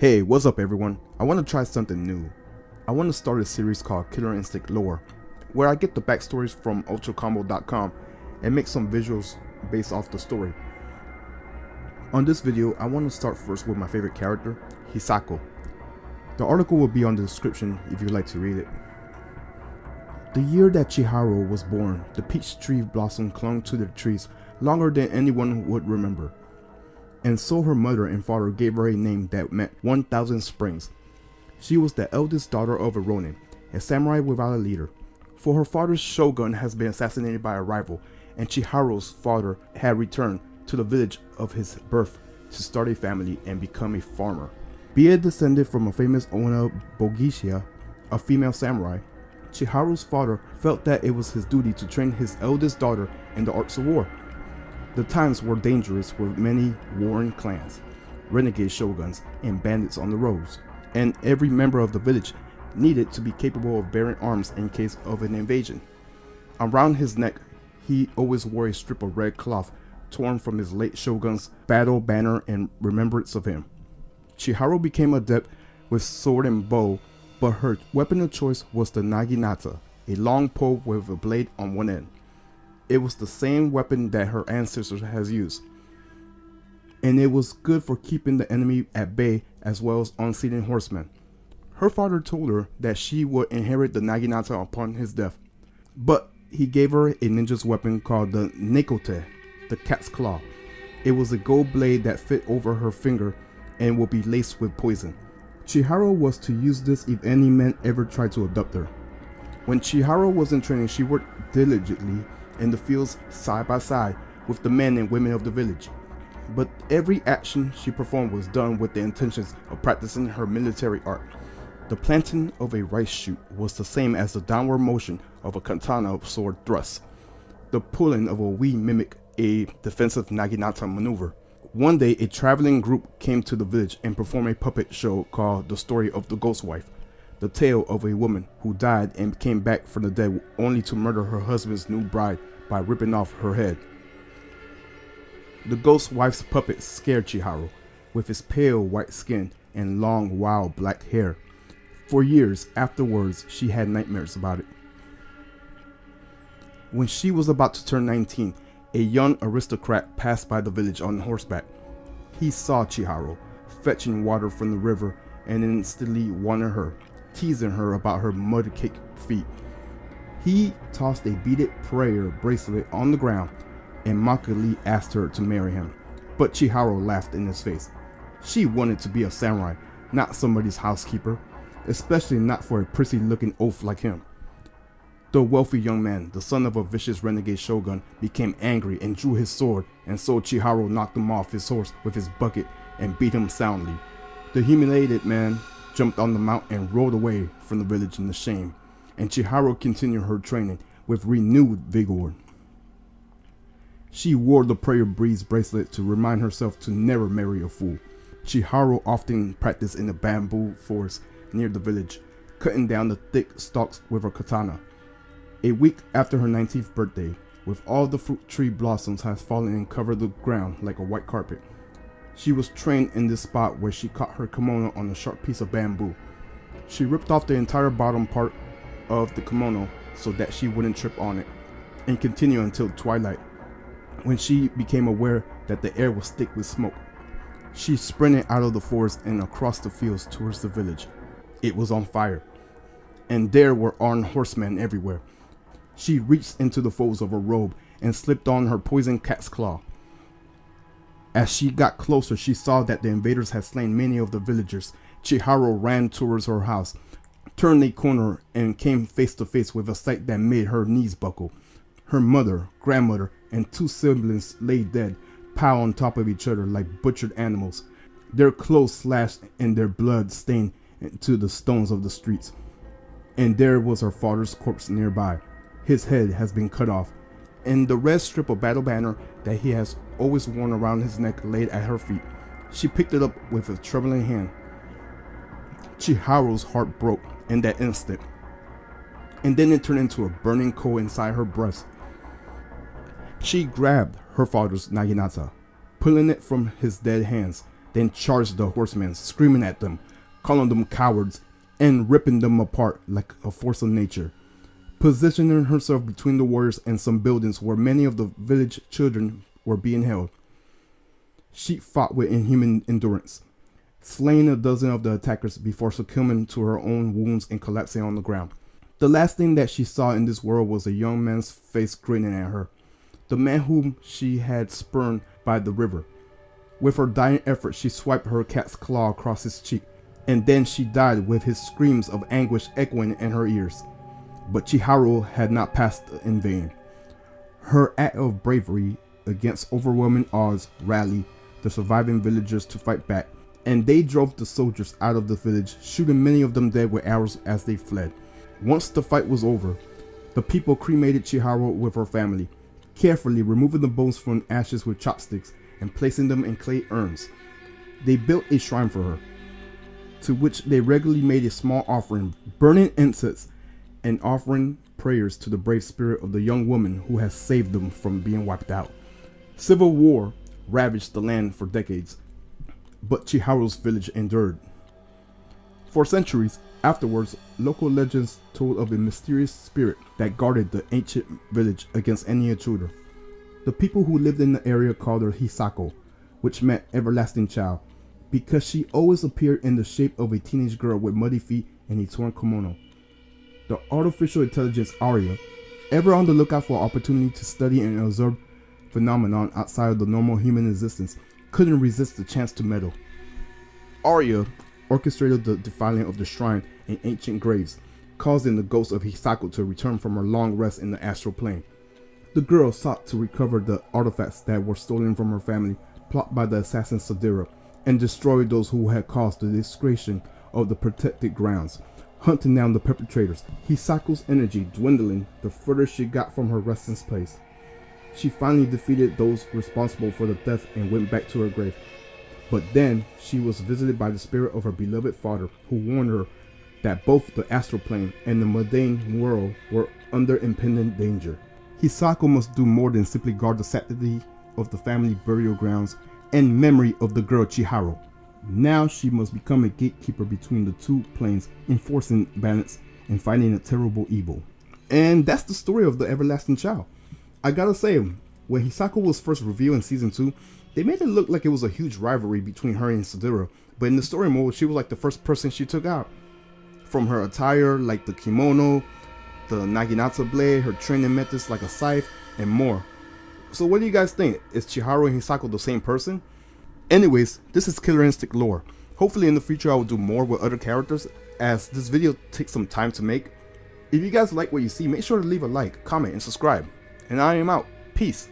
Hey, what's up everyone? I want to try something new. I want to start a series called Killer Instinct Lore, where I get the backstories from ultracombo.com and make some visuals based off the story. On this video, I want to start first with my favorite character, Hisako. The article will be on the description if you'd like to read it. The year that Chihiro was born, the peach tree blossom clung to the trees longer than anyone would remember. And so her mother and father gave her a name that meant 1,000 springs. She was the eldest daughter of a ronin, a samurai without a leader. For her father's shogun has been assassinated by a rival, and Chihiro's father had returned to the village of his birth to start a family and become a farmer. Being descended from a famous onna-bugeisha, a female samurai, Chihiro's father felt that it was his duty to train his eldest daughter in the arts of war. The times were dangerous with many warring clans, renegade shoguns, and bandits on the roads, and every member of the village needed to be capable of bearing arms in case of an invasion. Around his neck, he always wore a strip of red cloth torn from his late shogun's battle banner in remembrance of him. Chihiro became adept with sword and bow, but her weapon of choice was the naginata, a long pole with a blade on one end. It was the same weapon that her ancestors has used, and it was good for keeping the enemy at bay as well as unseating horsemen. Her father told her that she would inherit the naginata upon his death, but he gave her a ninja's weapon called the Nakata, the cat's claw. It was a gold blade that fit over her finger and would be laced with poison. Chihiro was to use this if any men ever tried to abduct her. When Chihiro was in training, she worked diligently in the fields side by side with the men and women of the village. But every action she performed was done with the intentions of practicing her military art. The planting of a rice shoot was the same as the downward motion of a katana sword thrust. The pulling of a we mimicked a defensive naginata maneuver. One day a traveling group came to the village and performed a puppet show called The Story of the Ghost Wife, the tale of a woman who died and came back from the dead only to murder her husband's new bride by ripping off her head. The ghost wife's puppet scared Chihiro with his pale white skin and long wild black hair. For years afterwards, she had nightmares about it. When she was about to turn 19, a young aristocrat passed by the village on horseback. He saw Chihiro fetching water from the river and instantly wanted her, teasing her about her mud-caked feet. He tossed a beaded prayer bracelet on the ground and mockingly asked her to marry him, but Chihiro laughed in his face. She wanted to be a samurai, not somebody's housekeeper, especially not for a prissy-looking oaf like him. The wealthy young man, the son of a vicious renegade shogun, became angry and drew his sword, and so Chihiro knocked him off his horse with his bucket and beat him soundly. The humiliated man jumped on the mount and rode away from the village in the shame, and Chihiro continued her training with renewed vigor. She wore the prayer breeze bracelet to remind herself to never marry a fool. Chihiro often practiced in the bamboo forest near the village, cutting down the thick stalks with her katana. A week after her 19th birthday, with all the fruit tree blossoms had fallen and covered the ground like a white carpet, she was trained in this spot where she caught her kimono on a sharp piece of bamboo. She ripped off the entire bottom part of the kimono so that she wouldn't trip on it, and continued until twilight, when she became aware that the air was thick with smoke. She sprinted out of the forest and across the fields towards the village. It was on fire, and there were armed horsemen everywhere. She reached into the folds of her robe and slipped on her poisoned cat's claw. As she got closer, she saw that the invaders had slain many of the villagers. Chihiro ran towards her house, turned a corner, and came face to face with a sight that made her knees buckle. Her mother, grandmother, and two siblings lay dead, piled on top of each other like butchered animals, their clothes slashed and their blood stained into the stones of the streets. And there was her father's corpse nearby. His head has been cut off, and the red strip of battle banner that he has always worn around his neck laid at her feet. She picked it up with a trembling hand. Chihiro's heart broke in that instant, and then it turned into a burning coal inside her breast. She grabbed her father's naginata, pulling it from his dead hands, then charged the horsemen, screaming at them, calling them cowards, and ripping them apart like a force of nature. Positioning herself between the warriors and some buildings where many of the village children were being held, she fought with inhuman endurance, slaying a dozen of the attackers before succumbing to her own wounds and collapsing on the ground. The last thing that she saw in this world was a young man's face grinning at her, the man whom she had spurned by the river. With her dying effort, she swiped her cat's claw across his cheek, and then she died with his screams of anguish echoing in her ears. But Chiharu had not passed in vain. Her act of bravery against overwhelming odds rallied the surviving villagers to fight back, and they drove the soldiers out of the village, shooting many of them dead with arrows as they fled. Once the fight was over, the people cremated Chiharu with her family, carefully removing the bones from ashes with chopsticks and placing them in clay urns. They built a shrine for her, to which they regularly made a small offering, burning incense and offering prayers to the brave spirit of the young woman who has saved them from being wiped out. Civil war ravaged the land for decades, but Chiharu's village endured. For centuries afterwards, local legends told of a mysterious spirit that guarded the ancient village against any intruder. The people who lived in the area called her Hisako, which meant everlasting child, because she always appeared in the shape of a teenage girl with muddy feet and a torn kimono. The artificial intelligence Arya, ever on the lookout for an opportunity to study and observe phenomenon outside of the normal human existence, couldn't resist the chance to meddle. Arya orchestrated the defiling of the shrine and ancient graves, causing the ghost of Hisako to return from her long rest in the astral plane. The girl sought to recover the artifacts that were stolen from her family, plucked by the assassin Sadira, and destroy those who had caused the desecration of the protected grounds, hunting down the perpetrators, Hisako's energy dwindling the further she got from her resting place. She finally defeated those responsible for the theft and went back to her grave. But then she was visited by the spirit of her beloved father, who warned her that both the astral plane and the mundane world were under impending danger. Hisako must do more than simply guard the sanctity of the family burial grounds and memory of the girl Chiharu. Now she must become a gatekeeper between the two planes, enforcing balance and fighting a terrible evil. And that's the story of the Everlasting Child. I gotta say, when Hisako was first revealed in season 2, they made it look like it was a huge rivalry between her and Sadira, but in the story mode, she was like the first person she took out. From her attire, like the kimono, the naginata blade, her training methods like a scythe, and more. So what do you guys think? Is Chiharu and Hisako the same person? Anyways, this is Killer Instinct lore. Hopefully in the future I will do more with other characters, as this video takes some time to make. If you guys like what you see, make sure to leave a like, comment, and subscribe. And I am out. Peace.